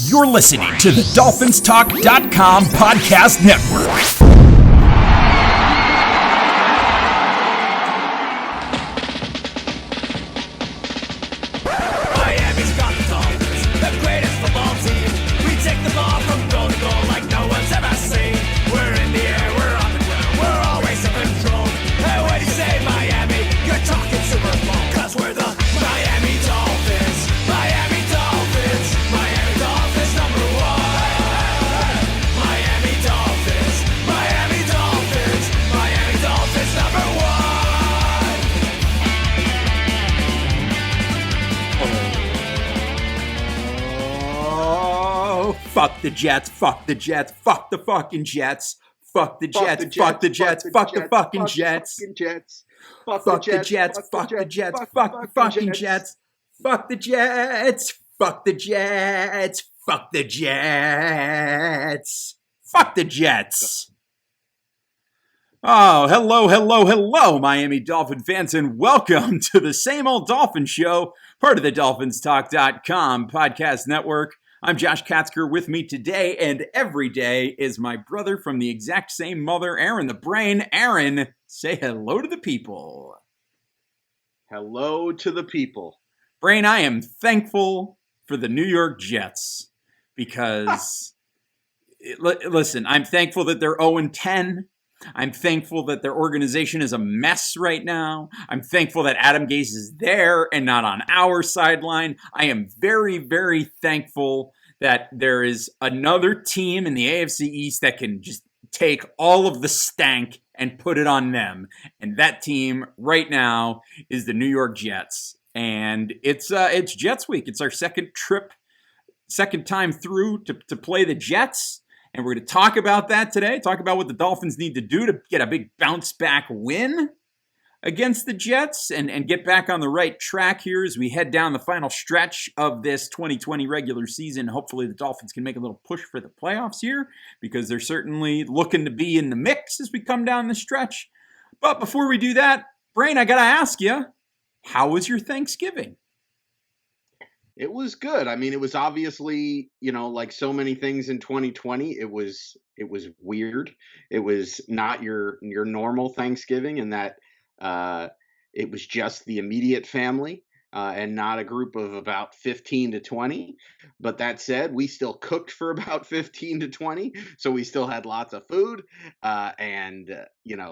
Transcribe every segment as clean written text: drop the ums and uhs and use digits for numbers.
You're listening to the DolphinsTalk.com podcast network. Fuck the Jets, fuck the Jets, fuck the fucking Jets, fuck the Jets, fuck the Jets, fuck the fucking Jets, fuck the Jets, fuck the Jets, fuck the fucking Jets, fuck the Jets, fuck the Jets, fuck the Jets, fuck the Jets. Oh, hello, Miami Dolphin fans, and welcome to the Same Old Dolphin Show, part of the DolphinsTalk.com podcast network. I'm Josh Katzker. With me today and every day is my brother from the exact same mother, Aaron the Brain. Aaron, say hello to the people. Hello to the people. Brain, I am thankful for the New York Jets because, listen, I'm thankful that they're 0-10. I'm thankful that their organization is a mess right now. I'm thankful that Adam Gase is there and not on our sideline. I am very, very thankful that there is another team in the AFC East that can just take all of the stank and put it on them. And that team right now is the New York Jets. And it's Jets week. It's our second time through to play the Jets. And we're going to talk about that today, talk about what the Dolphins need to do to get a big bounce-back win against the Jets and get back on the right track here as we head down the final stretch of this 2020 regular season. Hopefully the Dolphins can make a little push for the playoffs here because they're certainly looking to be in the mix as we come down the stretch. But before we do that, Brain, I got to ask you, how was your Thanksgiving? It was good. I mean, it was obviously, like so many things in 2020, it was weird. It was not your normal Thanksgiving in that it was just the immediate family and not a group of about 15 to 20. But that said, we still cooked for about 15 to 20. So we still had lots of food and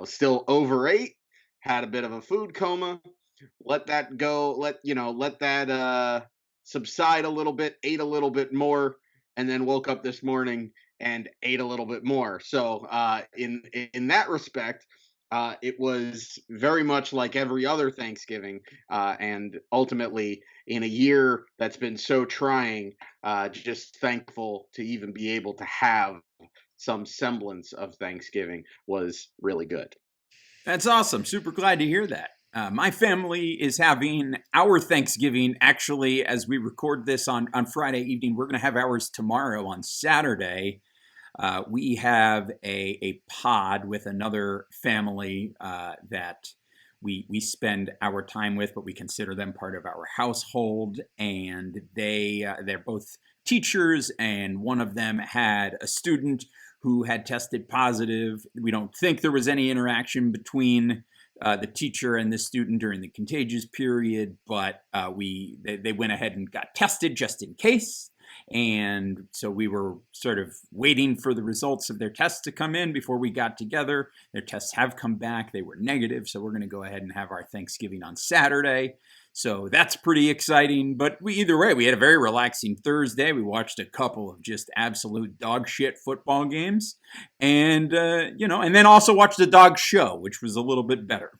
still overate, had a bit of a food coma. Let that go. Let that subside a little bit, ate a little bit more, and then woke up this morning and ate a little bit more. So in that respect, it was very much like every other Thanksgiving, and ultimately in a year that's been so trying, just thankful to even be able to have some semblance of Thanksgiving was really good. That's awesome. Super glad to hear that. My family is having our Thanksgiving, actually, as we record this on Friday evening. We're going to have ours tomorrow on Saturday. We have a pod with another family that we spend our time with, but we consider them part of our household. And they're both teachers, and one of them had a student who had tested positive. We don't think there was any interaction between the teacher and the student during the contagious period, but they went ahead and got tested just in case. And so we were sort of waiting for the results of their tests to come in before we got together. Their tests have come back. They were negative. So we're going to go ahead and have our Thanksgiving on Saturday. So that's pretty exciting. But either way, we had a very relaxing Thursday. We watched a couple of just absolute dog shit football games. And, and then also watched the dog show, which was a little bit better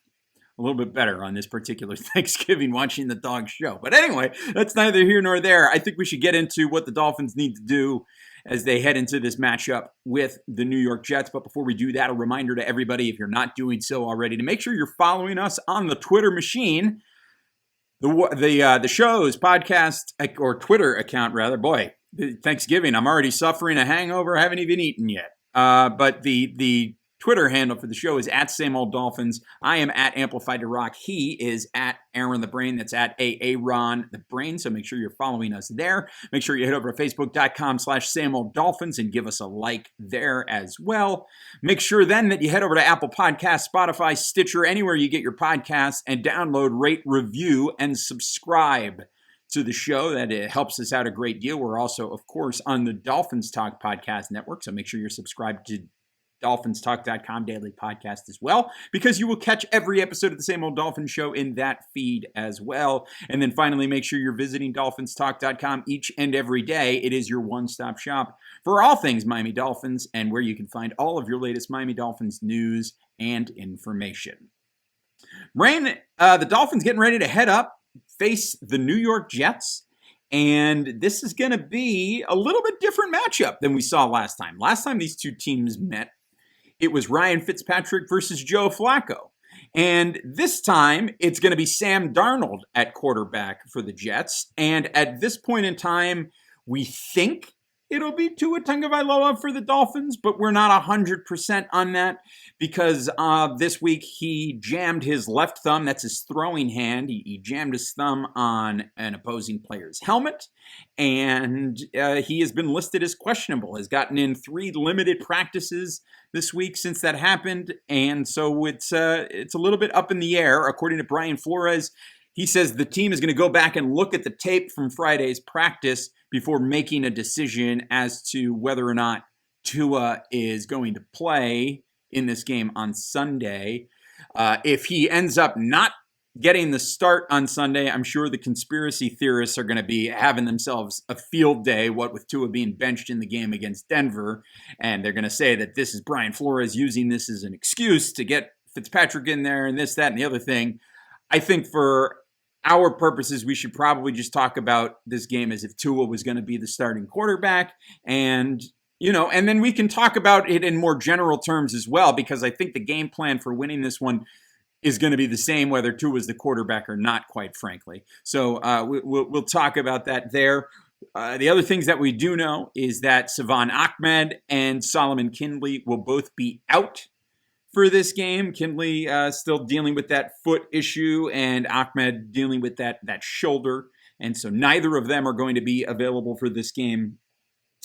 on this particular Thanksgiving, watching the dog show. But anyway, that's neither here nor there. I think we should get into what the Dolphins need to do as they head into this matchup with the New York Jets. But before we do that, a reminder to everybody, if you're not doing so already, to make sure you're following us on the Twitter machine. The show's podcast or Twitter account, rather. Boy, Thanksgiving, I'm already suffering a hangover. I haven't even eaten yet. But the Twitter handle for the show is at Same Old Dolphins. I am at Amplified to Rock. He is at Aaron the Brain. That's at Aaron the Brain. So make sure you're following us there. Make sure you head over to Facebook.com/Same Old Dolphins and give us a like there as well. Make sure then that you head over to Apple Podcasts, Spotify, Stitcher, anywhere you get your podcasts, and download, rate, review, and subscribe to the show. That it helps us out a great deal. We're also, of course, on the Dolphins Talk Podcast Network, so make sure you're subscribed to DolphinsTalk.com daily podcast as well, because you will catch every episode of the Same Old Dolphins Show in that feed as well. And then finally, make sure you're visiting DolphinsTalk.com each and every day. It is your one-stop shop for all things Miami Dolphins and where you can find all of your latest Miami Dolphins news and information. Rain, the Dolphins getting ready to head up, face the New York Jets. And this is going to be a little bit different matchup than we saw last time. Last time these two teams met, it was Ryan Fitzpatrick versus Joe Flacco. And this time, it's going to be Sam Darnold at quarterback for the Jets. And at this point in time, we think it'll be Tua Tagovailoa for the Dolphins, but we're not 100% on that because this week he jammed his left thumb, that's his throwing hand, he jammed his thumb on an opposing player's helmet, and he has been listed as questionable, has gotten in 3 limited practices this week since that happened, and so it's a little bit up in the air. According to Brian Flores, he says the team is going to go back and look at the tape from Friday's practice before making a decision as to whether or not Tua is going to play in this game on Sunday. If he ends up not getting the start on Sunday, I'm sure the conspiracy theorists are going to be having themselves a field day, what with Tua being benched in the game against Denver. And they're going to say that this is Brian Flores using this as an excuse to get Fitzpatrick in there and this, that, and the other thing. I think for our purposes, we should probably just talk about this game as if Tua was going to be the starting quarterback. And, and then we can talk about it in more general terms as well, because I think the game plan for winning this one is going to be the same whether Tua is the quarterback or not, quite frankly. So we'll talk about that there. The other things that we do know is that Savon Ahmed and Solomon Kindley will both be out for this game. Kindley still dealing with that foot issue, and Ahmed dealing with that shoulder. And so neither of them are going to be available for this game.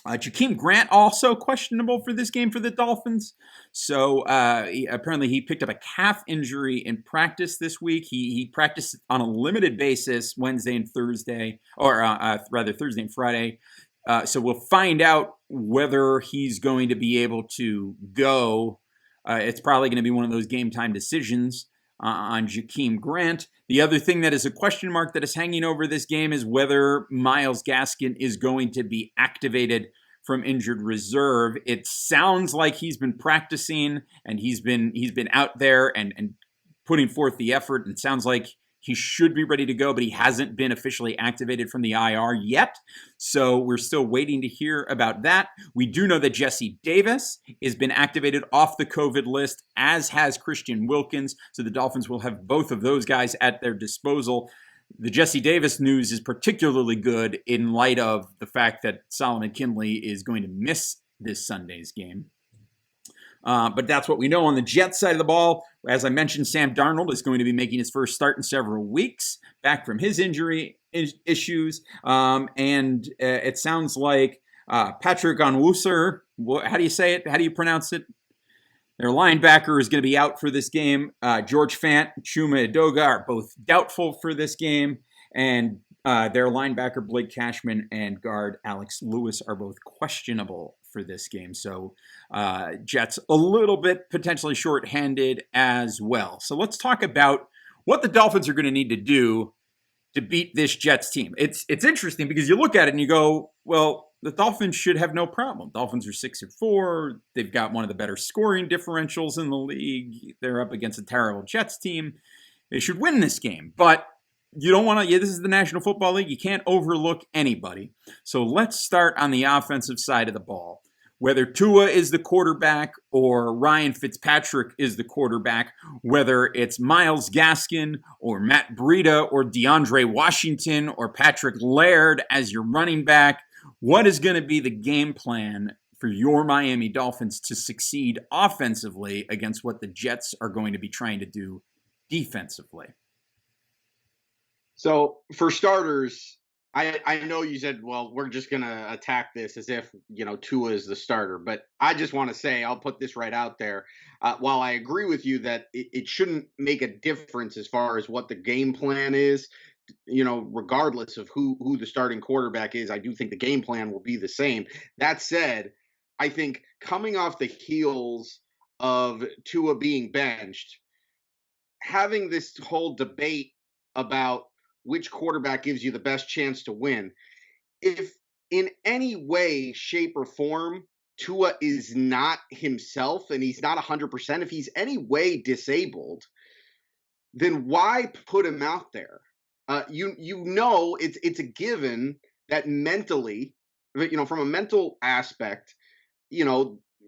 Jakeem Grant also questionable for this game for the Dolphins. So apparently he picked up a calf injury in practice this week. He practiced on a limited basis Wednesday and Thursday, or rather Thursday and Friday. So we'll find out whether he's going to be able to go. It's probably going to be one of those game time decisions on Jakeem Grant. The other thing that is a question mark that is hanging over this game is whether Myles Gaskin is going to be activated from injured reserve. It sounds like he's been practicing and he's been out there and putting forth the effort, and it sounds like he should be ready to go, but he hasn't been officially activated from the IR yet. So we're still waiting to hear about that. We do know that Jesse Davis has been activated off the COVID list, as has Christian Wilkins. So the Dolphins will have both of those guys at their disposal. The Jesse Davis news is particularly good in light of the fact that Solomon Kindley is going to miss this Sunday's game. But that's what we know on the Jets side of the ball. As I mentioned, Sam Darnold is going to be making his first start in several weeks, back from his injury issues. And it sounds like Patrick Onwuser, how do you say it? How do you pronounce it? Their linebacker is going to be out for this game. George Fant, Chuma Edoga are both doubtful for this game. And their linebacker, Blake Cashman, and guard Alex Lewis are both questionable for this game. So Jets a little bit potentially shorthanded as well. So let's talk about what the Dolphins are going to need to do to beat this Jets team. It's interesting because you look at it and you go, well, the Dolphins should have no problem. Dolphins are 6-4. They've got one of the better scoring differentials in the league. They're up against a terrible Jets team. They should win this game. But you don't want to, this is the National Football League. You can't overlook anybody. So let's start on the offensive side of the ball. Whether Tua is the quarterback or Ryan Fitzpatrick is the quarterback, whether it's Myles Gaskin or Matt Breida or DeAndre Washington or Patrick Laird as your running back, what is going to be the game plan for your Miami Dolphins to succeed offensively against what the Jets are going to be trying to do defensively? So for starters, I know you said, well, we're just going to attack this as if, Tua is the starter. But I just want to say, I'll put this right out there. While I agree with you that it shouldn't make a difference as far as what the game plan is, regardless of who the starting quarterback is, I do think the game plan will be the same. That said, I think coming off the heels of Tua being benched, having this whole debate about which quarterback gives you the best chance to win, if in any way, shape, or form Tua is not himself and he's not 100%, if he's any way disabled, then why put him out there? It's a given that mentally, from a mental aspect,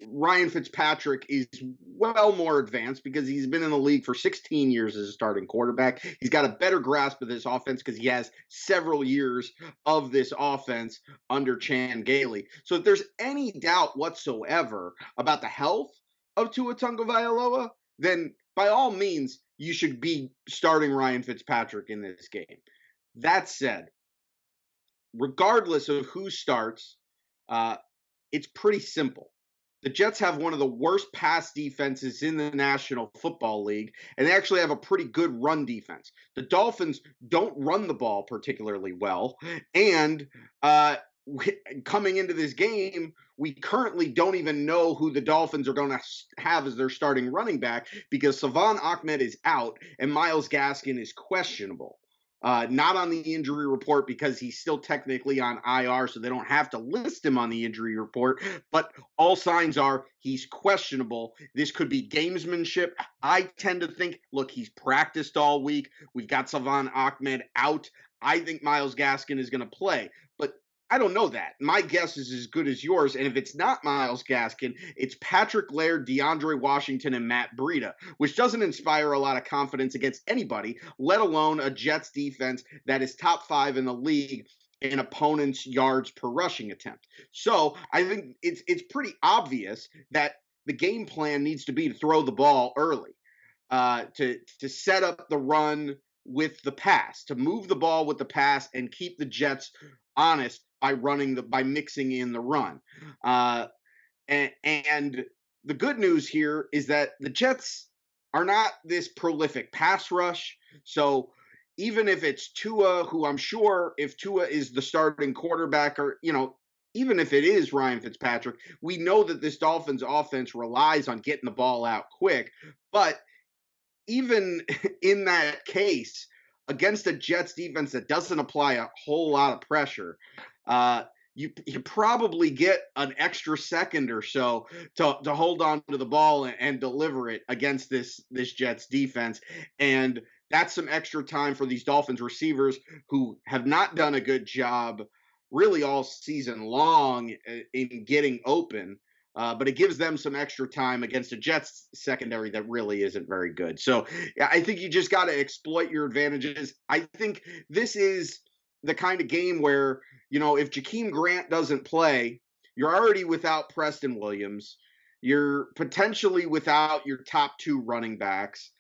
Ryan Fitzpatrick is well more advanced because he's been in the league for 16 years as a starting quarterback. He's got a better grasp of this offense because he has several years of this offense under Chan Gailey. So if there's any doubt whatsoever about the health of Tua Tagovailoa, then by all means, you should be starting Ryan Fitzpatrick in this game. That said, regardless of who starts, it's pretty simple. The Jets have one of the worst pass defenses in the National Football League, and they actually have a pretty good run defense. The Dolphins don't run the ball particularly well, and coming into this game, we currently don't even know who the Dolphins are going to have as their starting running back because Salvon Ahmed is out and Myles Gaskin is questionable. Not on the injury report because he's still technically on IR, so they don't have to list him on the injury report. But all signs are he's questionable. This could be gamesmanship. I tend to think, look, he's practiced all week. We've got Salvon Ahmed out. I think Myles Gaskin is going to play. But I don't know that. My guess is as good as yours. And if it's not Myles Gaskin, it's Patrick Laird, DeAndre Washington, and Matt Breida, which doesn't inspire a lot of confidence against anybody, let alone a Jets defense that is top 5 in the league in opponents' yards per rushing attempt. So I think it's pretty obvious that the game plan needs to be to throw the ball early, to set up the run with the pass, to move the ball with the pass and keep the Jets honest by mixing in the run. And the good news here is that the Jets are not this prolific pass rush. So even if it's Tua, who I'm sure if Tua is the starting quarterback, or, even if it is Ryan Fitzpatrick, we know that this Dolphins offense relies on getting the ball out quick. But even in that case, against a Jets defense that doesn't apply a whole lot of pressure, you probably get an extra second or so to hold on to the ball and deliver it against this Jets defense. And that's some extra time for these Dolphins receivers who have not done a good job really all season long in getting open. But it gives them some extra time against a Jets secondary that really isn't very good. So I think you just got to exploit your advantages. I think this is the kind of game where, if Jakeem Grant doesn't play, you're already without Preston Williams. You're potentially without your top 2 running backs.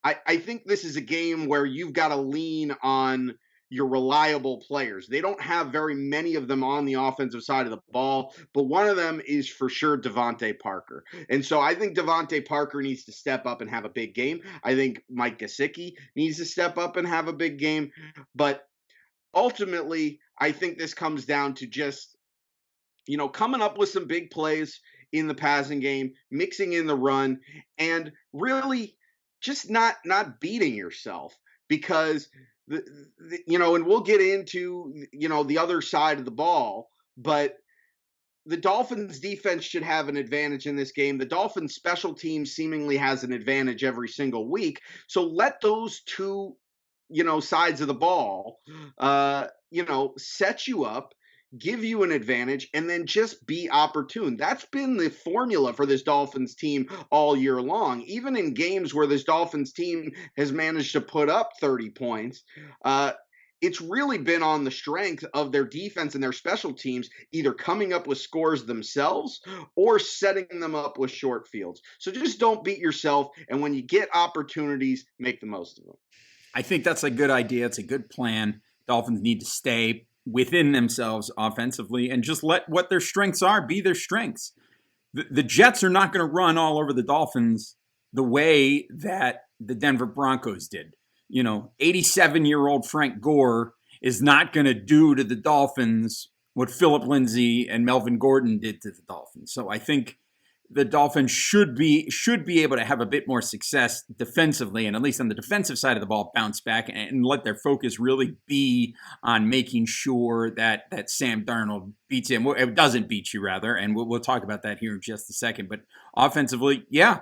I think this is a game where you've got to lean on your reliable players. They don't have very many of them on the offensive side of the ball, but one of them is for sure Devontae Parker. And so I think Devontae Parker needs to step up and have a big game. I think Mike Gesicki needs to step up and have a big game. But ultimately, I think this comes down to just, coming up with some big plays in the passing game, mixing in the run, and really just not beating yourself because and we'll get into, the other side of the ball, but the Dolphins defense should have an advantage in this game. The Dolphins special team seemingly has an advantage every single week. So let those two, sides of the ball, set you up, give you an advantage, and then just be opportune. That's been the formula for this Dolphins team all year long. Even in games where this Dolphins team has managed to put up 30 points, it's really been on the strength of their defense and their special teams, either coming up with scores themselves or setting them up with short fields. So just don't beat yourself. And when you get opportunities, make the most of them. I think that's a good idea. It's a good plan. Dolphins need to stay within themselves offensively and just let what their strengths are be their strengths. The Jets are not going to run all over the Dolphins the way that the Denver Broncos did. 87-year-old Frank Gore is not going to do to the Dolphins what Philip Lindsay and Melvin Gordon did to the Dolphins. So I think the Dolphins should be able to have a bit more success defensively, and at least on the defensive side of the ball, bounce back and let their focus really be on making sure that Sam Darnold beats him. It doesn't beat you, rather, and we'll talk about that here in just a second. But offensively, yeah,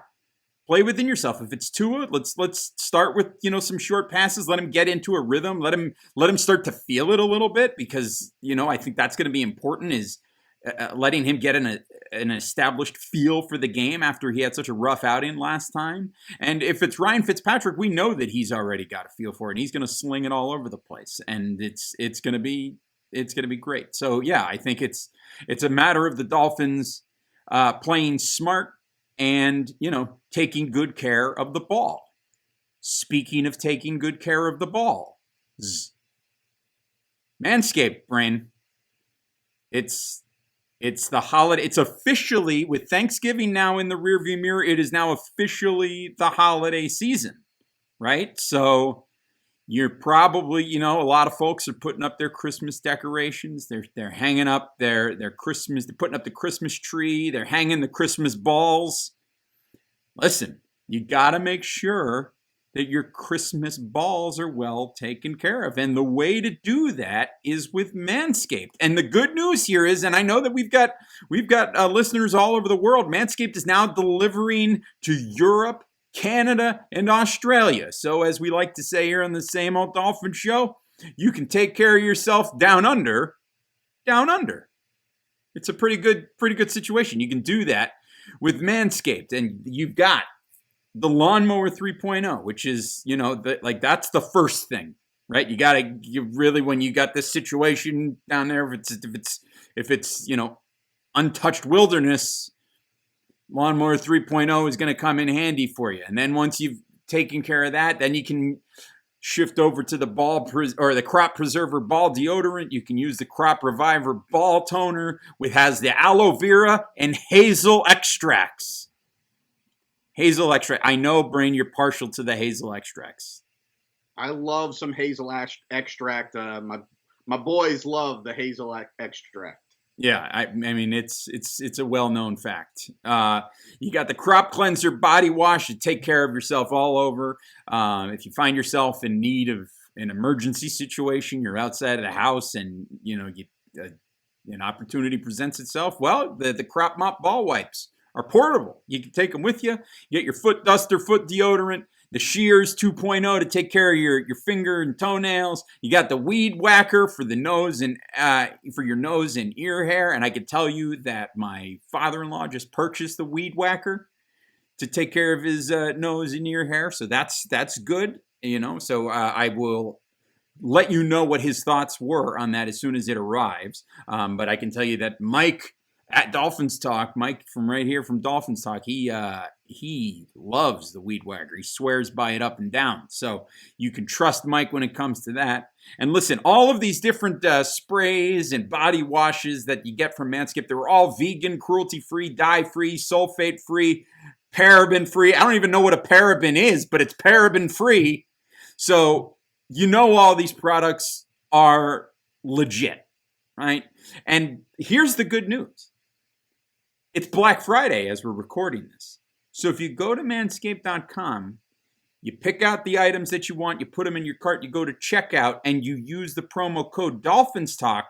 play within yourself. If it's Tua, let's start with some short passes. Let him get into a rhythm. Let him start to feel it a little bit, because I think that's going to be important. Is letting him get an established feel for the game after he had such a rough outing last time. And if it's Ryan Fitzpatrick, we know that he's already got a feel for it. He's going to sling it all over the place, and it's going to be great. So yeah, I think it's a matter of the Dolphins playing smart and taking good care of the ball. Speaking of taking good care of the ball, Manscaped, Brain. It's the holiday. It's officially, with Thanksgiving now in the rearview mirror, it is now officially the holiday season, right? So you're probably, a lot of folks are putting up their Christmas decorations. They're hanging up their Christmas. They're putting up the Christmas tree. They're hanging the Christmas balls. Listen, you got to make sure that your Christmas balls are well taken care of. And the way to do that is with Manscaped. And the good news here is, and I know that we've got listeners all over the world, Manscaped is now delivering to Europe, Canada, and Australia. So as we like to say here on the Same Old Dolphin Show, you can take care of yourself down under. It's a pretty good situation. You can do that with Manscaped. And you've got the Lawnmower 3.0, which is, that's the first thing, right? You really, when you got this situation down there, if it's untouched wilderness, Lawnmower 3.0 is going to come in handy for you. And then once you've taken care of that, then you can shift over to the the Crop Preserver Ball Deodorant. You can use the Crop Reviver Ball Toner, which has the aloe vera and hazel extracts. Hazel extract. I know, Brain, you're partial to the hazel extracts. I love some hazel extract. My boys love the hazel extract. Yeah, I mean it's a well-known fact. You got the Crop Cleanser Body Wash to take care of yourself all over. If you find yourself in need of an emergency situation, you're outside of the house, and an opportunity presents itself. Well, the Crop Mop Ball Wipes are portable. You can take them with you. You get your foot duster, foot deodorant, the Shears 2.0 to take care of your finger and toenails. You got the Weed Whacker for the nose and for your nose and ear hair. And I can tell you that my father-in-law just purchased the Weed Whacker to take care of his nose and ear hair. So that's good, So I will let you know what his thoughts were on that as soon as it arrives. But I can tell you that Mike at Dolphins Talk, Mike from right here from Dolphins Talk, he loves the Weed Whacker. He swears by it up and down. So you can trust Mike when it comes to that. And listen, all of these different sprays and body washes that you get from Manscaped, they're all vegan, cruelty-free, dye-free, sulfate-free, paraben-free. I don't even know what a paraben is, but it's paraben-free. So all these products are legit, right? And here's the good news. It's Black Friday as we're recording this. So if you go to manscaped.com, you pick out the items that you want, you put them in your cart, you go to checkout, and you use the promo code DolphinsTalk.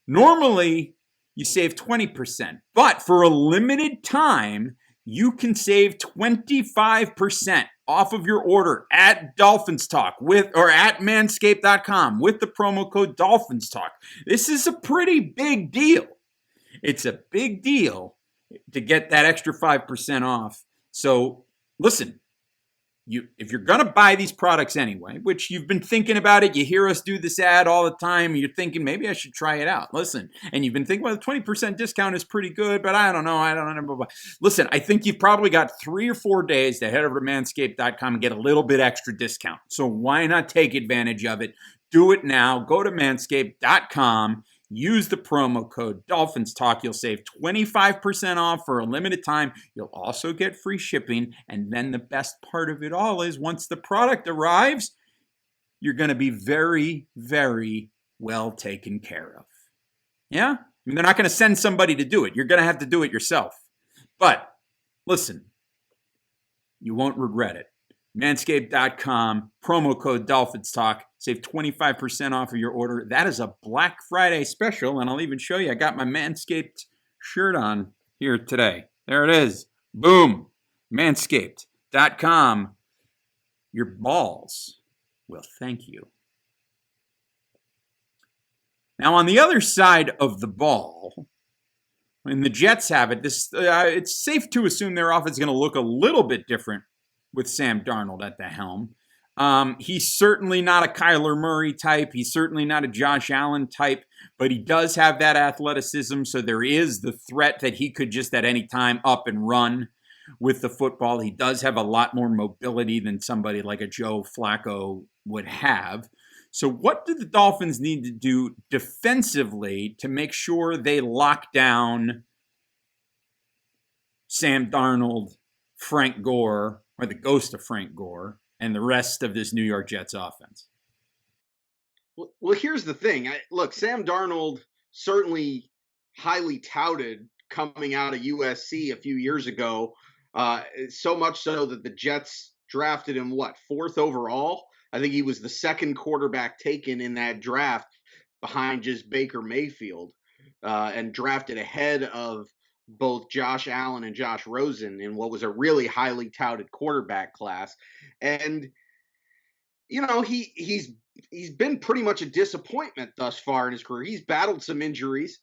Normally, you save 20%. But for a limited time, you can save 25% off of your order at Dolphins Talk or at manscaped.com with the promo code Dolphins Talk. This is a pretty big deal. It's a big deal to get that extra 5% off. So listen, if you're going to buy these products anyway, which you've been thinking about it, you hear us do this ad all the time, and you're thinking, maybe I should try it out. Listen, and you've been thinking, well, the 20% discount is pretty good, but I don't know. Blah, blah. Listen, I think you've probably got 3 or 4 days to head over to manscaped.com and get a little bit extra discount. So why not take advantage of it? Do it now. Go to manscaped.com. Use the promo code Dolphins Talk. You'll save 25% off for a limited time. You'll also get free shipping. And then the best part of it all is once the product arrives, you're going to be very, very well taken care of. Yeah? I mean, they're not going to send somebody to do it. You're going to have to do it yourself. But listen, you won't regret it. Manscaped.com, promo code Dolphins Talk. Save 25% off of your order. That is a Black Friday special, and I'll even show you. I got my Manscaped shirt on here today. There it is. Boom. Manscaped.com. Your balls will thank you. Now, on the other side of the ball, when the Jets have it, it's safe to assume their offense is going to look a little bit different with Sam Darnold at the helm. He's certainly not a Kyler Murray type. He's certainly not a Josh Allen type, but he does have that athleticism. So there is the threat that he could just at any time up and run with the football. He does have a lot more mobility than somebody like a Joe Flacco would have. So what do the Dolphins need to do defensively to make sure they lock down Sam Darnold, Frank Gore, or the ghost of Frank Gore, and the rest of this New York Jets offense? Well, here's the thing. Look, Sam Darnold, certainly highly touted coming out of USC a few years ago, so much so that the Jets drafted him, 4th overall? I think he was the second quarterback taken in that draft behind just Baker Mayfield, and drafted ahead of both Josh Allen and Josh Rosen in what was a really highly touted quarterback class. And, you know, he's been pretty much a disappointment thus far in his career. He's battled some injuries.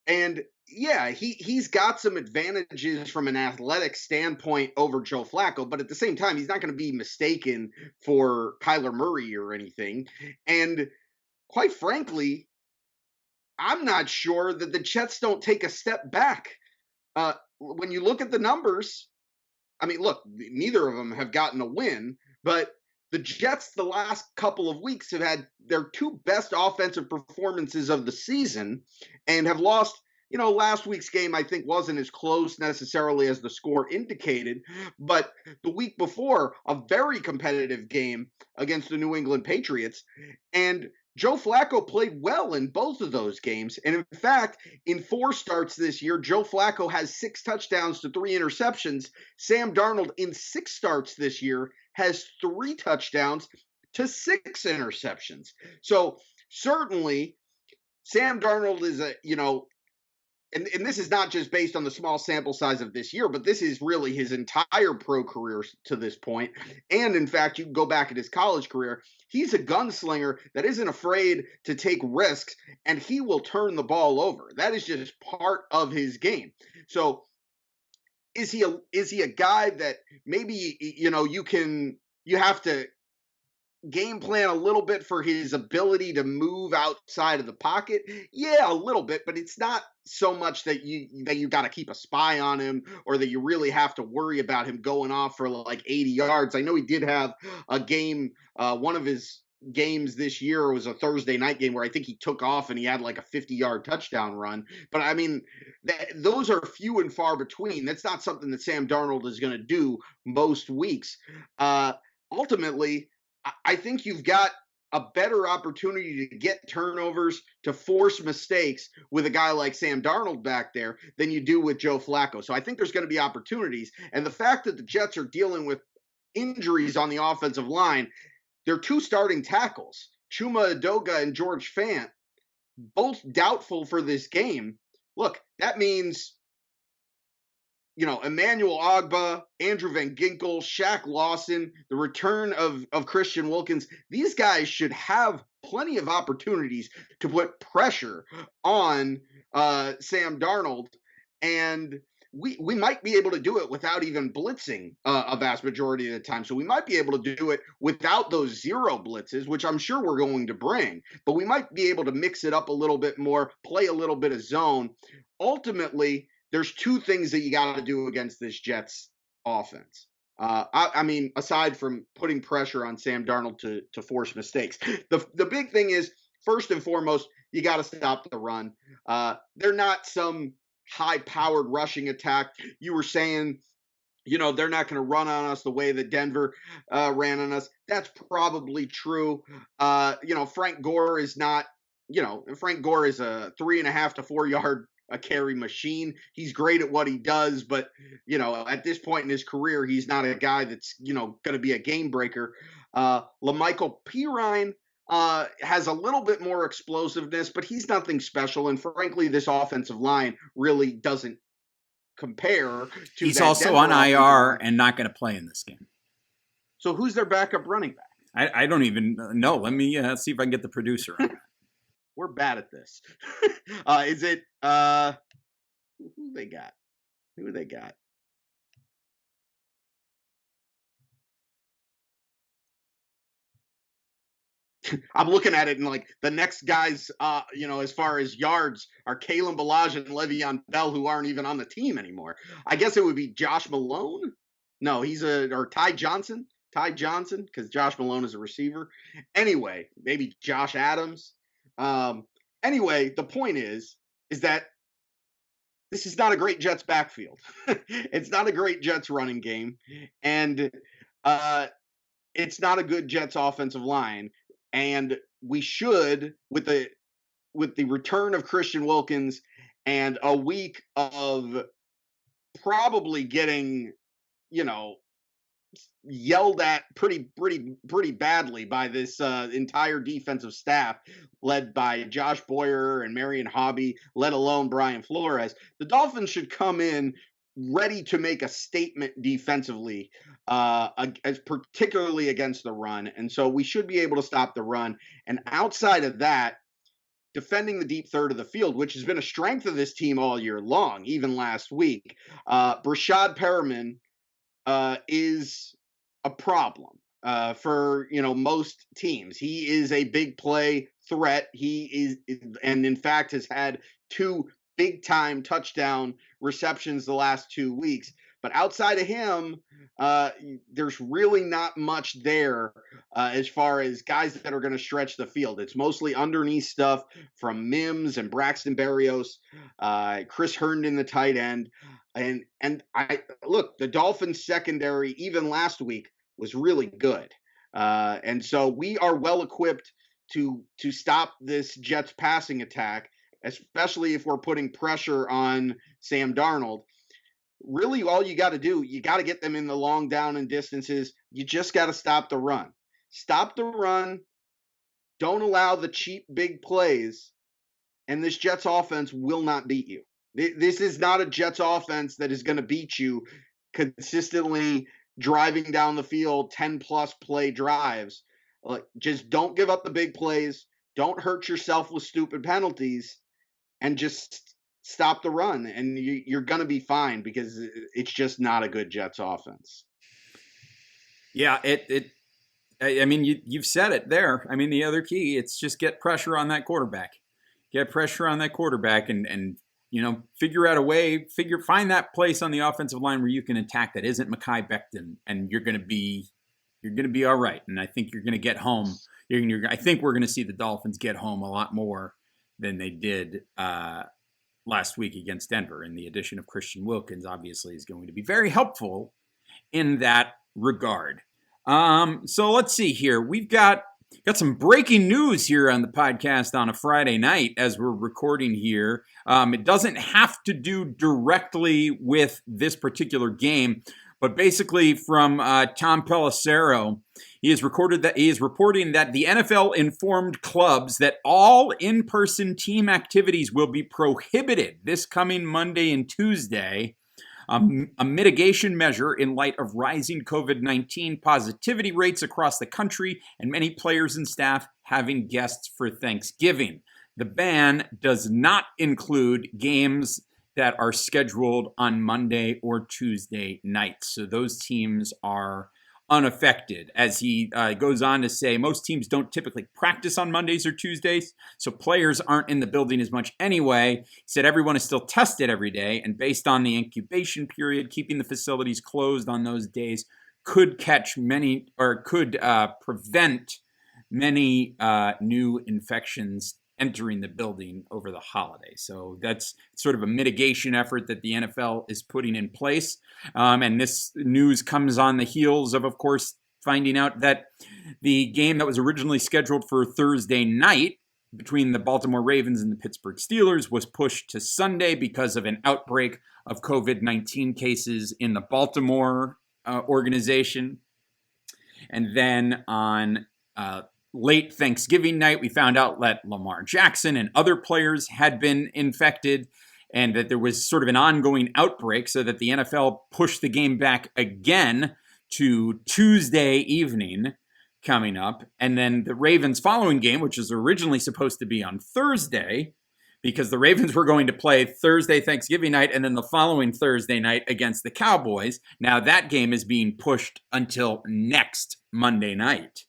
And, yeah, he's got some advantages from an athletic standpoint over Joe Flacco. But at the same time, he's not going to be mistaken for Kyler Murray or anything. And quite frankly, I'm not sure that the Jets don't take a step back. When you look at the numbers, I mean, look, neither of them have gotten a win, but the Jets the last couple of weeks have had their 2 best offensive performances of the season and have lost. You know, last week's game, I think, wasn't as close necessarily as the score indicated, but the week before, a very competitive game against the New England Patriots. And Joe Flacco played well in both of those games. And in fact, in 4 starts this year, Joe Flacco has 6 touchdowns to 3 interceptions. Sam Darnold in 6 starts this year has 3 touchdowns to 6 interceptions. So certainly Sam Darnold is and this is not just based on the small sample size of this year, but this is really his entire pro career to this point. And in fact, you can go back at his college career. He's a gunslinger that isn't afraid to take risks, and he will turn the ball over. That is just part of his game. So is he a guy that maybe, you have to game plan a little bit for his ability to move outside of the pocket? Yeah, a little bit, but it's not so much that you got to keep a spy on him or that you really have to worry about him going off for like 80 yards. I know he did have a game, one of his games this year was a Thursday night game where I think he took off and he had like a 50-yard touchdown run. But I mean, those are few and far between. That's not something that Sam Darnold is going to do most weeks. Ultimately, I think you've got a better opportunity to get turnovers, to force mistakes with a guy like Sam Darnold back there than you do with Joe Flacco. So I think there's going to be opportunities. And the fact that the Jets are dealing with injuries on the offensive line, their 2 starting tackles, Chuma Edoga and George Fant, both doubtful for this game. Look, that means, Emmanuel Ogbah, Andrew Van Ginkel, Shaq Lawson, the return of Christian Wilkins. These guys should have plenty of opportunities to put pressure on Sam Darnold. And we might be able to do it without even blitzing a vast majority of the time. So we might be able to do it without those zero blitzes, which I'm sure we're going to bring. But we might be able to mix it up a little bit more, play a little bit of zone. Ultimately, there's two things that you got to do against this Jets offense. I mean, aside from putting pressure on Sam Darnold to force mistakes, the big thing is, first and foremost, you got to stop the run. They're not some high-powered rushing attack. You were saying, they're not going to run on us the way that Denver ran on us. That's probably true. Frank Gore is not, Frank Gore is a 3.5 to 4 yard a carry machine. He's great at what he does, but, at this point in his career, he's not a guy that's, going to be a game breaker. LaMichael Pirine has a little bit more explosiveness, but he's nothing special. And frankly, this offensive line really doesn't compare to. He's also Denver on IR and not going to play in this game. So who's their backup running back? I don't even know. Let me see if I can get the producer on that. We're bad at this. Is it who they got? Who they got? I'm looking at it and like the next guys, as far as yards are Kalen Ballage and Le'Veon Bell, who aren't even on the team anymore. I guess it would be Josh Malone. No, or Ty Johnson, because Josh Malone is a receiver. Anyway, maybe Josh Adams. Anyway, the point is that this is not a great Jets backfield. It's not a great Jets running game, and it's not a good Jets offensive line. And we should, with the return of Christian Wilkins and a week of probably getting, yelled at pretty badly by this entire defensive staff led by Josh Boyer and Marion Hobby, let alone Brian Flores, the Dolphins should come in ready to make a statement defensively, as particularly against the run. And so we should be able to stop the run. And outside of that, defending the deep third of the field, which has been a strength of this team all year long, even last week, Brashad Perriman is a problem for most teams. He is a big play threat. He is, and in fact, has had 2 big-time touchdown receptions the last 2 weeks. But outside of him, there's really not much there as far as guys that are going to stretch the field. It's mostly underneath stuff from Mims and Braxton Berrios, Chris Herndon, the tight end. And the Dolphins secondary, even last week, was really good. And so we are well equipped to stop this Jets passing attack, especially if we're putting pressure on Sam Darnold. Really, all you got to do, you got to get them in the long down and distances. You just got to stop the run. Stop the run. Don't allow the cheap big plays. And this Jets offense will not beat you. This is not a Jets offense that is going to beat you consistently driving down the field 10-plus play drives. Just don't give up the big plays. Don't hurt yourself with stupid penalties. And just stop the run, and you're going to be fine because it's just not a good Jets offense. Yeah, I mean, you've said it there. I mean, the other key, it's just get pressure on that quarterback. Get pressure on that quarterback and figure out a way, find that place on the offensive line where you can attack that isn't Mekhi Becton, and you're going to be all right. And I think you're going to get home. I think we're going to see the Dolphins get home a lot more than they did last week against Denver. And the addition of Christian Wilkins obviously is going to be very helpful in that regard. So let's see here. We've got some breaking news here on the podcast on a Friday night as we're recording here. It doesn't have to do directly with this particular game, but basically from Tom Pelissero, he is reporting that the NFL informed clubs that all in-person team activities will be prohibited this coming Monday and Tuesday, a mitigation measure in light of rising COVID-19 positivity rates across the country and many players and staff having guests for Thanksgiving. The ban does not include games that are scheduled on Monday or Tuesday nights. So those teams are unaffected. As he goes on to say, most teams don't typically practice on Mondays or Tuesdays, so players aren't in the building as much anyway. He said everyone is still tested every day, and based on the incubation period, keeping the facilities closed on those days could prevent many new infections entering the building over the holiday. So that's sort of a mitigation effort that the NFL is putting in place. And this news comes on the heels of course, finding out that the game that was originally scheduled for Thursday night between the Baltimore Ravens and the Pittsburgh Steelers was pushed to Sunday because of an outbreak of COVID-19 cases in the Baltimore organization. And then on late Thanksgiving night, we found out that Lamar Jackson and other players had been infected and that there was sort of an ongoing outbreak, so that the NFL pushed the game back again to Tuesday evening coming up. And then the Ravens following game, which was originally supposed to be on Thursday, because the Ravens were going to play Thursday, Thanksgiving night, and then the following Thursday night against the Cowboys. Now that game is being pushed until next Monday night.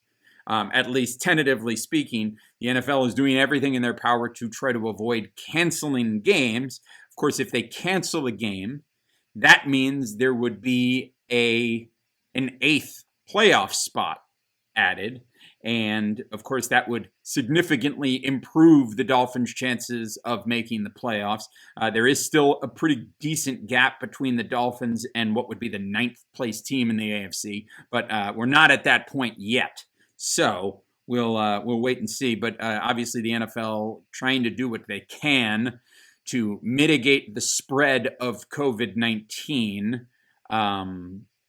At least tentatively speaking, the NFL is doing everything in their power to try to avoid canceling games. Of course, if they cancel a game, that means there would be an 8th playoff spot added. And of course, that would significantly improve the Dolphins' chances of making the playoffs. There is still a pretty decent gap between the Dolphins and what would be the 9th place team in the AFC, but we're not at that point yet. So we'll wait and see. But obviously, the NFL trying to do what they can to mitigate the spread of COVID-19.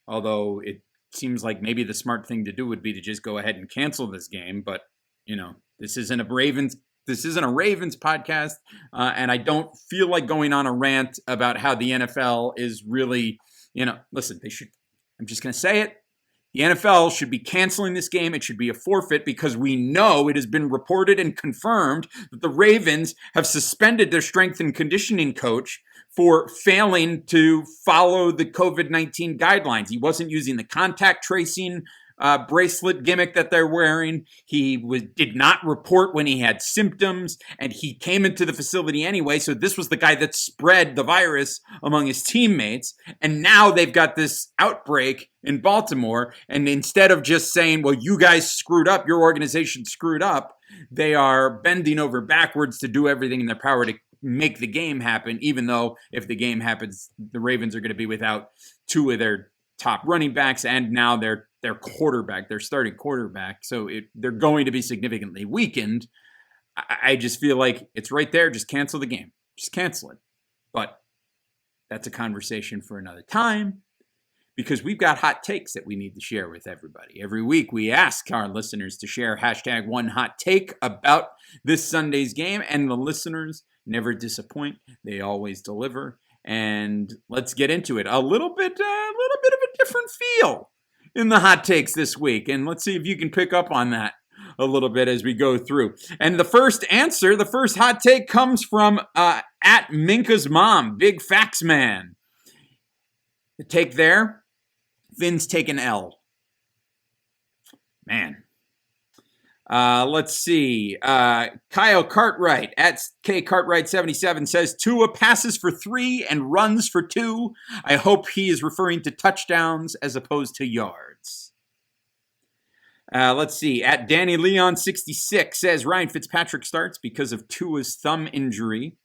Although it seems like maybe the smart thing to do would be to just go ahead and cancel this game. But this isn't a Ravens podcast, and I don't feel like going on a rant about how the NFL is really, listen. They should. I'm just going to say it. The NFL should be canceling this game. It should be a forfeit because we know it has been reported and confirmed that the Ravens have suspended their strength and conditioning coach for failing to follow the COVID-19 guidelines. He wasn't using the contact tracing bracelet gimmick that they're wearing. He did not report when he had symptoms, and he came into the facility anyway. So this was the guy that spread the virus among his teammates. And now they've got this outbreak in Baltimore. And instead of just saying, well, you guys screwed up, your organization screwed up, they are bending over backwards to do everything in their power to make the game happen, even though if the game happens, the Ravens are going to be without 2 of their top running backs and now their quarterback, their starting quarterback. So they're going to be significantly weakened. I just feel like it's right there. Just cancel the game. Just cancel it. But that's a conversation for another time because we've got hot takes that we need to share with everybody. Every week we ask our listeners to share #1HotTake about this Sunday's game, and the listeners never disappoint. They always deliver. And let's get into it. A little bit of a different feel in the hot takes this week. And let's see if you can pick up on that a little bit as we go through. And the first hot take comes from at Minka's mom, Big Fax Man. The take there, Finn's taking L. Man. Let's see. Kyle Cartwright at K Cartwright 77 says Tua passes for 3 and runs for 2. I hope he is referring to touchdowns as opposed to yards. Let's see. At Danny Leon 66 says Ryan Fitzpatrick starts because of Tua's thumb injury.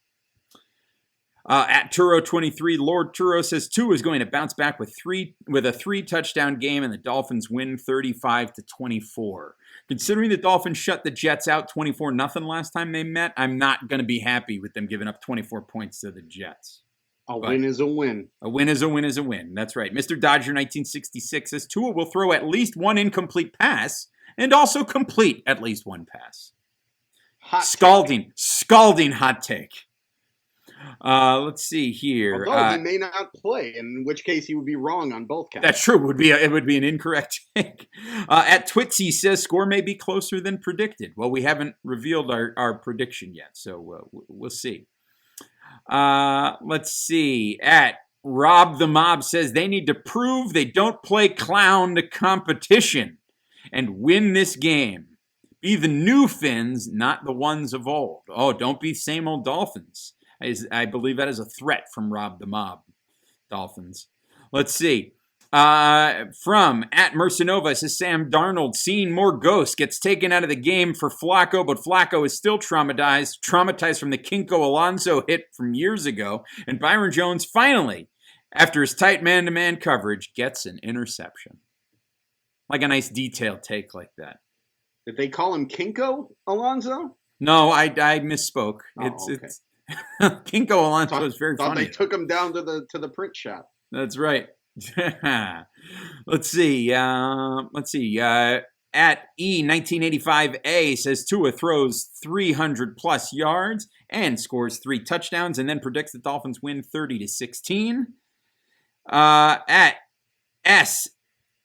At Turo 23, Lord Turo says Tua is going to bounce back with a 3 touchdown game, and the Dolphins win 35-24. Considering the Dolphins shut the Jets out 24-0 last time they met, I'm not going to be happy with them giving up 24 points to the Jets. A win is a win. A win is a win is a win. That's right. Mr. Dodger 1966 says Tua will throw at least 1 incomplete pass and also complete at least 1 pass. Scalding hot take. Let's see here. Although he may not play, in which case he would be wrong on both counts. That's true. It would be an incorrect take. At Twitsy says score may be closer than predicted. Well, we haven't revealed our prediction yet, so we'll see. Let's see. At Rob the Mob says they need to prove they don't play clown to competition and win this game. Be the new Finns, not the ones of old. Oh, don't be same old Dolphins. I believe that is a threat from Rob the Mob. Dolphins. Let's see. From at Mercenova says Sam Darnold, seeing more ghosts, gets taken out of the game for Flacco, but Flacco is still traumatized from the Kinko Alonso hit from years ago. And Byron Jones finally, after his tight man-to-man coverage, gets an interception. Like a nice detailed take like that. Did they call him Kinko Alonso? No, I misspoke. Oh, It's Kinko Alonso is very funny. funny. They took him down to the print shop. That's right. Let's see. At E1985A says Tua throws 300 plus yards and scores 3 touchdowns, and then predicts the Dolphins win 30-16. At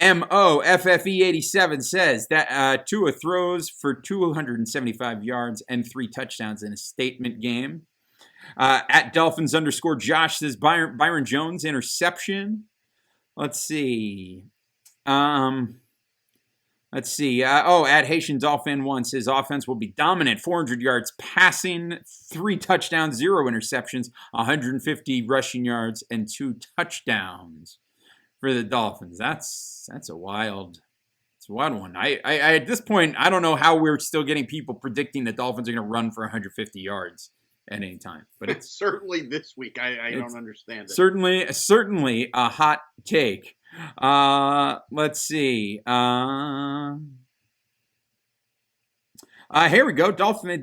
SMOFFE87 says that Tua throws for 275 yards and 3 touchdowns in a statement game. At Dolphins _Josh says Byron Jones interception. Let's see. At Haitian Dolphin 1 says offense will be dominant. 400 yards passing, 3 touchdowns, 0 interceptions, 150 rushing yards, and 2 touchdowns for the Dolphins. That's a wild one. I at this point, I don't know how we're still getting people predicting the Dolphins are going to run for 150 yards at any time. But it's certainly this week. I don't understand it. Certainly a hot take. Let's see. Here we go.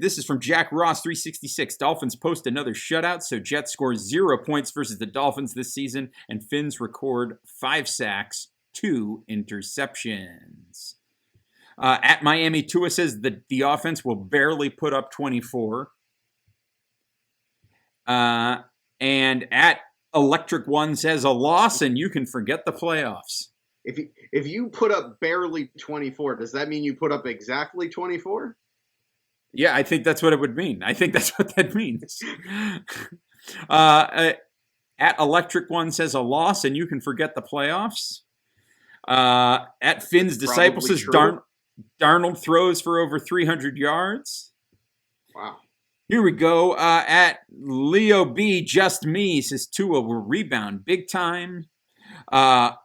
This is from Jack Ross 366. Dolphins post another shutout, so Jets score 0 points versus the Dolphins this season, and Finns record 5 sacks, 2 interceptions. At Miami, Tua says the offense will barely put up 24. And at Electric One says a loss and you can forget the playoffs. If you put up barely 24, does that mean you put up exactly 24? Yeah, I think that's what it would mean. I think that's what that means. At Electric One says a loss and you can forget the playoffs. At Finn's Disciple says Darnold throws for over 300 yards. Wow. Here we go. At Leo B, just me, says Tua will rebound big time. R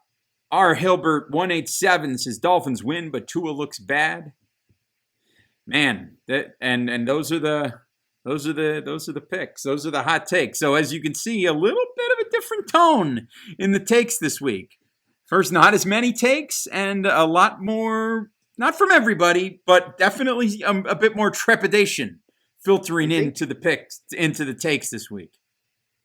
Hilbert 187 says Dolphins win, but Tua looks bad. Man, and those are the picks. Those are the hot takes. So as you can see, a little bit of a different tone in the takes this week. First, not as many takes, and a lot more, not from everybody, but definitely a bit more trepidation filtering into the picks, into the takes this week.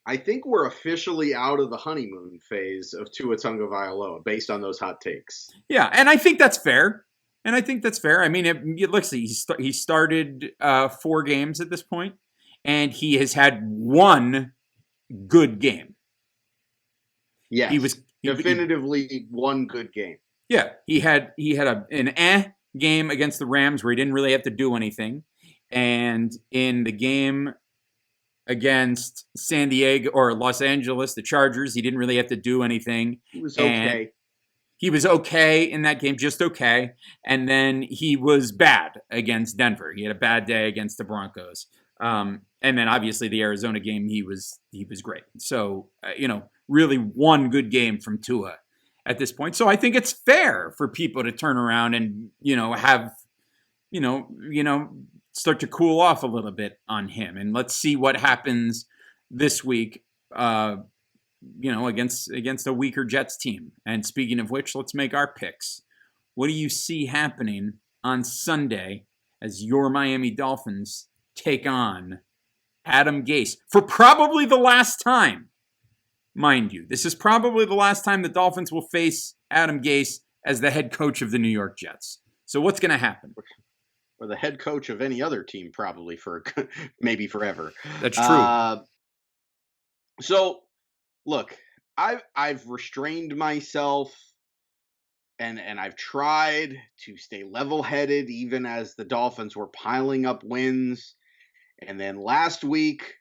I think we're officially out of the honeymoon phase of Tua Tagovailoa based on those hot takes. Yeah, and I think that's fair. I mean, let's see. He started 4 games at this point, and he has had 1 good game. Yes, he was definitively 1 good game. Yeah, he had an game against the Rams where he didn't really have to do anything. And in the game against San Diego or Los Angeles, the Chargers, he didn't really have to do anything. He was okay. He was okay in that game, just okay. And then he was bad against Denver. He had a bad day against the Broncos. And then obviously the Arizona game, he was great. So, really 1 good game from Tua at this point. So I think it's fair for people to turn around and, have, start to cool off a little bit on him. And let's see what happens this week, against a weaker Jets team. And speaking of which, let's make our picks. What do you see happening on Sunday as your Miami Dolphins take on Adam Gase for probably the last time? Mind you, this is probably the last time the Dolphins will face Adam Gase as the head coach of the New York Jets. So what's going to happen? Or the head coach of any other team, probably for maybe forever. That's true. So, look, I've restrained myself, and I've tried to stay level-headed, even as the Dolphins were piling up wins. And then last week,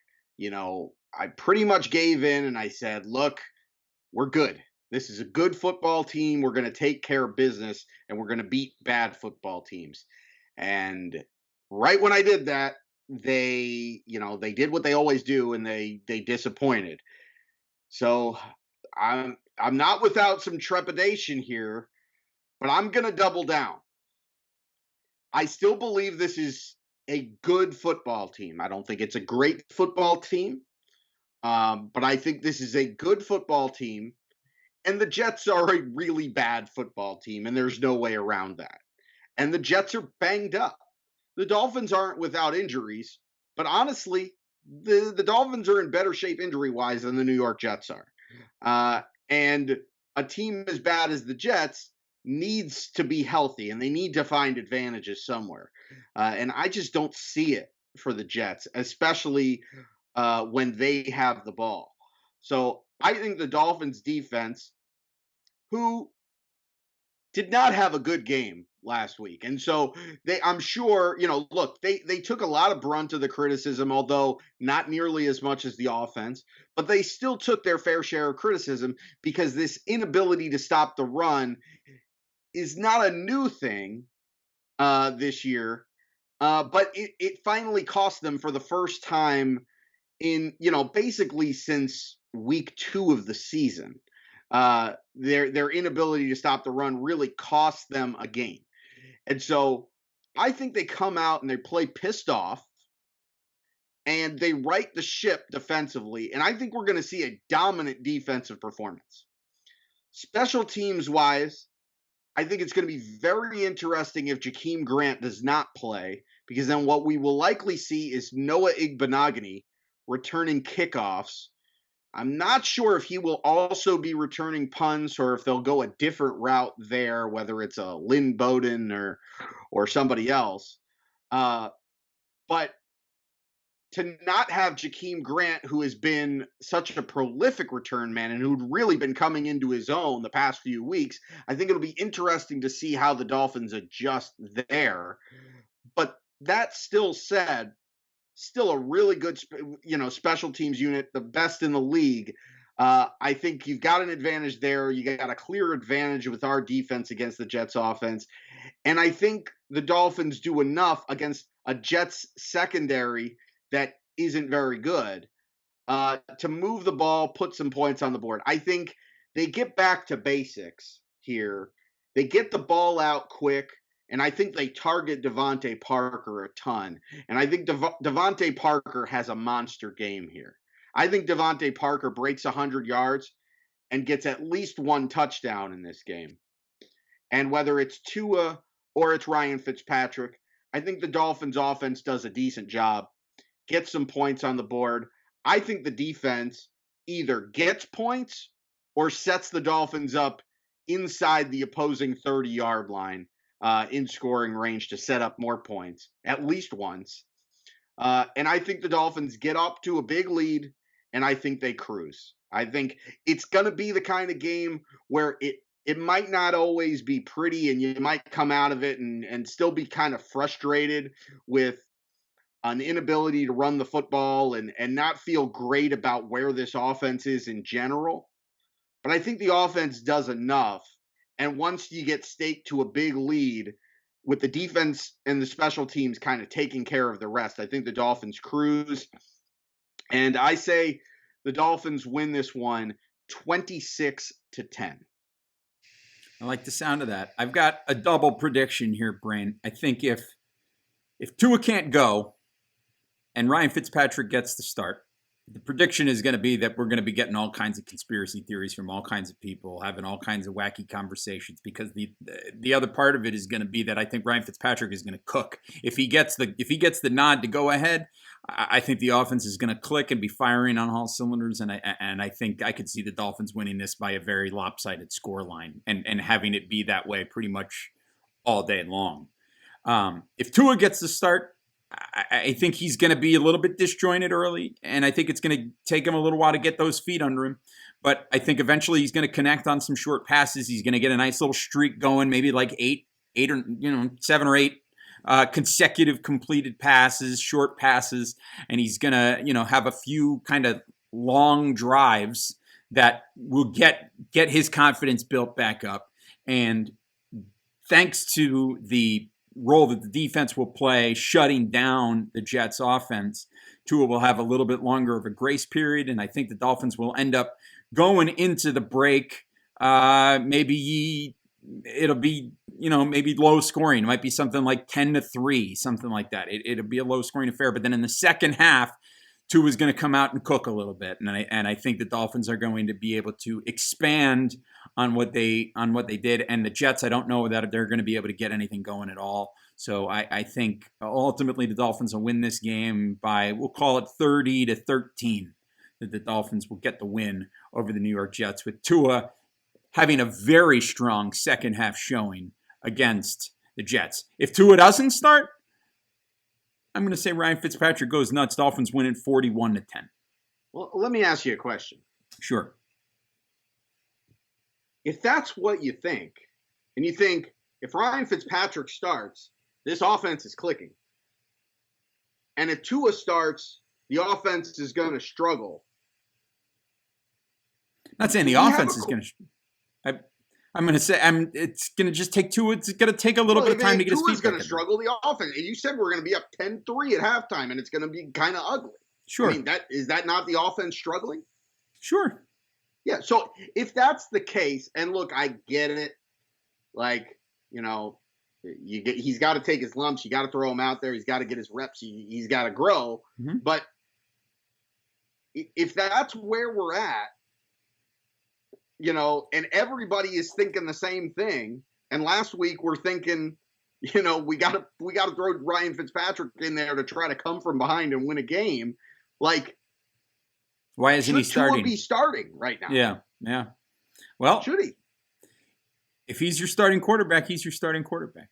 I pretty much gave in and I said, look, we're good. This is a good football team. We're going to take care of business and we're going to beat bad football teams. And right when I did that, they did what they always do and they disappointed. So I'm not without some trepidation here, but I'm going to double down. I still believe this is a good football team. I don't think it's a great football team, but I think this is a good football team. And the Jets are a really bad football team, and there's no way around that. And the Jets are banged up. The Dolphins aren't without injuries, but honestly, the Dolphins are in better shape injury-wise than the New York Jets are. And a team as bad as the Jets needs to be healthy, and they need to find advantages somewhere. And I just don't see it for the Jets, especially when they have the ball. So I think the Dolphins defense, who did not have a good game last week. And so I'm sure, look, they took a lot of brunt of the criticism, although not nearly as much as the offense, but they still took their fair share of criticism because this inability to stop the run is not a new thing this year. But it finally cost them for the first time in, basically since week 2 of the season. Their inability to stop the run really cost them a game. And so I think they come out and they play pissed off and they right the ship defensively. And I think we're going to see a dominant defensive performance. Special teams wise, I think it's going to be very interesting if Jakeem Grant does not play, because then what we will likely see is Noah Igbenogany returning kickoffs. I'm not sure if he will also be returning punts or if they'll go a different route there, whether it's a Lynn Bowden or somebody else. But to not have Jakeem Grant, who has been such a prolific return man and who'd really been coming into his own the past few weeks, I think it'll be interesting to see how the Dolphins adjust there. But that still said, still a really good, special teams unit, the best in the league. I think you've got an advantage there. You got a clear advantage with our defense against the Jets offense. And I think the Dolphins do enough against a Jets secondary that isn't very good to move the ball, put some points on the board. I think they get back to basics here. They get the ball out quick. And I think they target Devontae Parker a ton. And I think Devontae Parker has a monster game here. I think Devontae Parker breaks 100 yards and gets at least one touchdown in this game. And whether it's Tua or it's Ryan Fitzpatrick, I think the Dolphins offense does a decent job, gets some points on the board. I think the defense either gets points or sets the Dolphins up inside the opposing 30-yard line. In scoring range to set up more points, at least once. And I think the Dolphins get up to a big lead, and I think they cruise. I think it's going to be the kind of game where it might not always be pretty, and you might come out of it and still be kind of frustrated with an inability to run the football and not feel great about where this offense is in general. But I think the offense does enough. And once you get staked to a big lead with the defense and the special teams kind of taking care of the rest, I think the Dolphins cruise. And I say the Dolphins win this one 26-10. I like the sound of that. I've got a double prediction here, Brain. I think if Tua can't go and Ryan Fitzpatrick gets the start, the prediction is going to be that we're going to be getting all kinds of conspiracy theories from all kinds of people, having all kinds of wacky conversations, because the other part of it is going to be that I think Ryan Fitzpatrick is going to cook. If he gets the nod to go ahead, I think the offense is going to click and be firing on all cylinders, and I think I could see the Dolphins winning this by a very lopsided scoreline and having it be that way pretty much all day long. If Tua gets the start, I think he's going to be a little bit disjointed early, and I think it's going to take him a little while to get those feet under him. But I think eventually he's going to connect on some short passes. He's going to get a nice little streak going, maybe like eight or 7 or 8 consecutive completed passes, short passes, and he's going to have a few kind of long drives that will get his confidence built back up. And thanks to the role that the defense will play shutting down the Jets offense, Tua will have a little bit longer of a grace period, and I think the Dolphins will end up going into the break. Maybe it'll be, maybe low scoring. It might be something like 10-3, something like that. It'll be a low scoring affair. But then in the second half, Tua is going to come out and cook a little bit, and I think the Dolphins are going to be able to expand on what they did. And the Jets, I don't know that they're going to be able to get anything going at all. So I think ultimately the Dolphins will win this game by, we'll call it 30-13. That the Dolphins will get the win over the New York Jets, with Tua having a very strong second half showing against the Jets. If Tua doesn't start, I'm going to say Ryan Fitzpatrick goes nuts. Dolphins win it 41-10. Well, let me ask you a question. Sure. If that's what you think, and you think if Ryan Fitzpatrick starts, this offense is clicking, and if Tua starts, the offense is going to struggle. Not saying the offense is going to. I'm going to say it's going to just take Tua. It's going to take a little bit of time to get his feet Tua's going to back. struggle. The offense. You said we're going to be up 10-3 at halftime, and it's going to be kind of ugly. Sure. I mean, is that not the offense struggling? Sure. Yeah. So if that's the case, and look, I get it. Like, he's got to take his lumps. You got to throw him out there. He's got to get his reps. He's got to grow. Mm-hmm. But if that's where we're at, and everybody is thinking the same thing, and last week we're thinking, we got to throw Ryan Fitzpatrick in there to try to come from behind and win a game. Like, why isn't he starting? Should Tua be starting right now? Yeah. Well, should he? If he's your starting quarterback, he's your starting quarterback.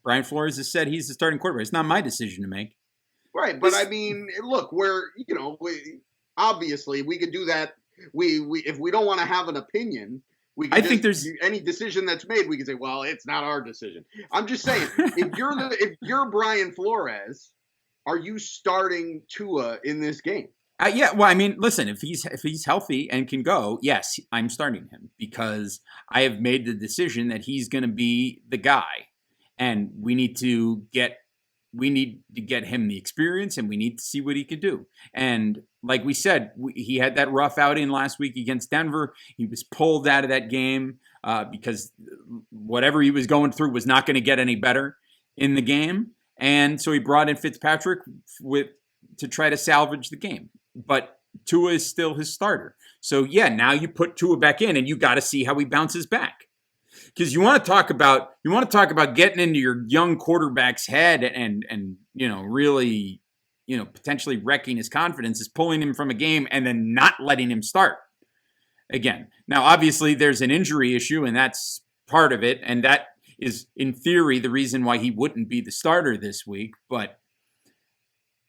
Brian Flores has said he's the starting quarterback. It's not my decision to make. Right, but I mean, look, obviously we could do that. We if we don't want to have an opinion, we can think there's any decision that's made, we can say, well, it's not our decision. I'm just saying, if you're Brian Flores, are you starting Tua in this game? Yeah, well, I mean, listen, if he's healthy and can go, yes, I'm starting him, because I have made the decision that he's going to be the guy, and we need to get him the experience, and we need to see what he could do. And like we said, he had that rough outing last week against Denver. He was pulled out of that game because whatever he was going through was not going to get any better in the game, and so he brought in Fitzpatrick to try to salvage the game. But Tua is still his starter. So yeah, now you put Tua back in, and you got to see how he bounces back. Because you want to talk about getting into your young quarterback's head and really potentially wrecking his confidence, is pulling him from a game and then not letting him start again. Now, obviously, there's an injury issue, and that's part of it, and that is in theory the reason why he wouldn't be the starter this week. But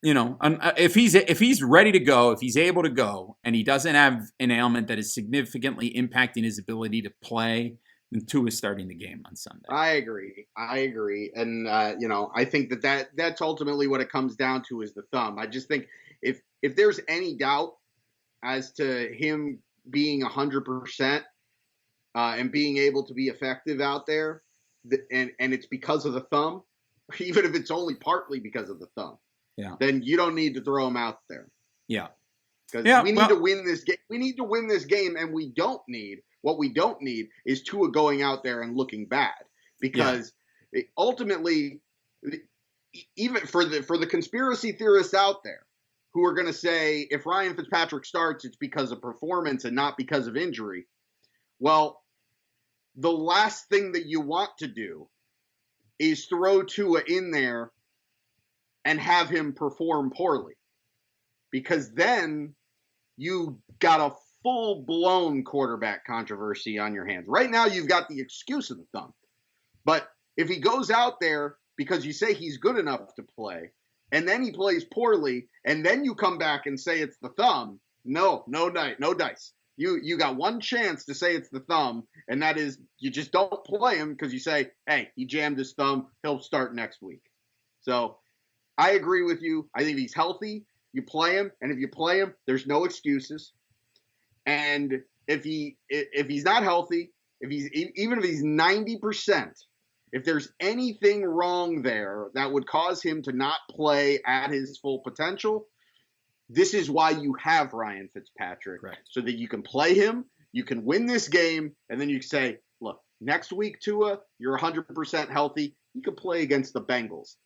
if he's ready to go, if he's able to go, and he doesn't have an ailment that is significantly impacting his ability to play, then Tua is starting the game on Sunday. I agree. And, I think that's ultimately what it comes down to, is the thumb. I just think if there's any doubt as to him being 100% and being able to be effective out there, and it's because of the thumb, even if it's only partly because of the thumb, then you don't need to throw him out there. Yeah. Because we need to win this game. We need to win this game, and what we don't need is Tua going out there and looking bad. Because ultimately, even for the conspiracy theorists out there who are going to say if Ryan Fitzpatrick starts, it's because of performance and not because of injury. Well, the last thing that you want to do is throw Tua in there and have him perform poorly, because then you got a full-blown quarterback controversy on your hands. Right now, you've got the excuse of the thumb. But if he goes out there because you say he's good enough to play, and then he plays poorly, and then you come back and say it's the thumb, no dice. You got one chance to say it's the thumb, and that is you just don't play him because you say, hey, he jammed his thumb, he'll start next week. So I agree with you. I think if he's healthy, you play him, and if you play him, there's no excuses. And if he's not healthy, even if he's 90%, if there's anything wrong there that would cause him to not play at his full potential, this is why you have Ryan Fitzpatrick, right, so that you can play him, you can win this game, and then you can say, look, next week, Tua, you're 100% healthy. You can play against the Bengals.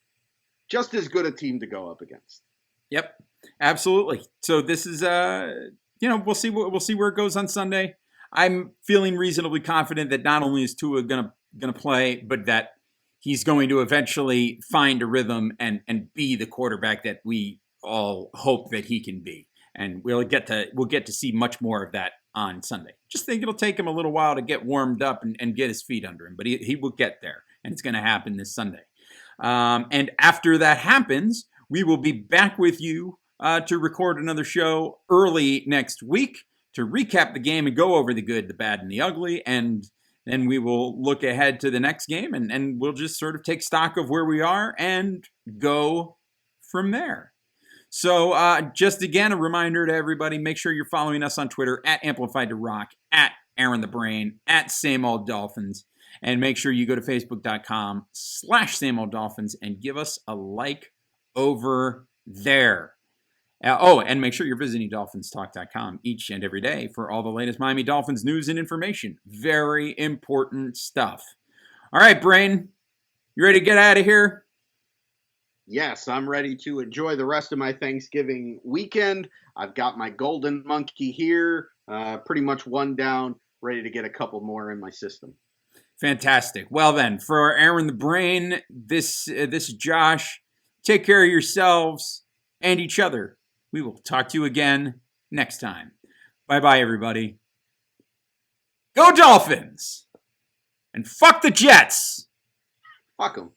Just as good a team to go up against. Yep, absolutely. So this is, we'll see where it goes on Sunday. I'm feeling reasonably confident that not only is Tua gonna play, but that he's going to eventually find a rhythm and be the quarterback that we all hope that he can be. And we'll get to see much more of that on Sunday. Just think it'll take him a little while to get warmed up and get his feet under him, but he will get there, and it's going to happen this Sunday. And after that happens, we will be back with you to record another show early next week to recap the game and go over the good, the bad, and the ugly. And then we will look ahead to the next game, and we'll just sort of take stock of where we are and go from there. So just again, a reminder to everybody, make sure you're following us on Twitter at Amplified to Rock, at Aaron the Brain, at Same Old Dolphins. And make sure you go to Facebook.com/Same Old Dolphins and give us a like over there. And make sure you're visiting DolphinsTalk.com each and every day for all the latest Miami Dolphins news and information. Very important stuff. All right, Brain, you ready to get out of here? Yes, I'm ready to enjoy the rest of my Thanksgiving weekend. I've got my golden monkey here, pretty much one down, ready to get a couple more in my system. Fantastic. Well then, for Aaron the Brain, this is Josh. Take care of yourselves and each other. We will talk to you again next time. Bye-bye, everybody. Go Dolphins! And fuck the Jets! Fuck them.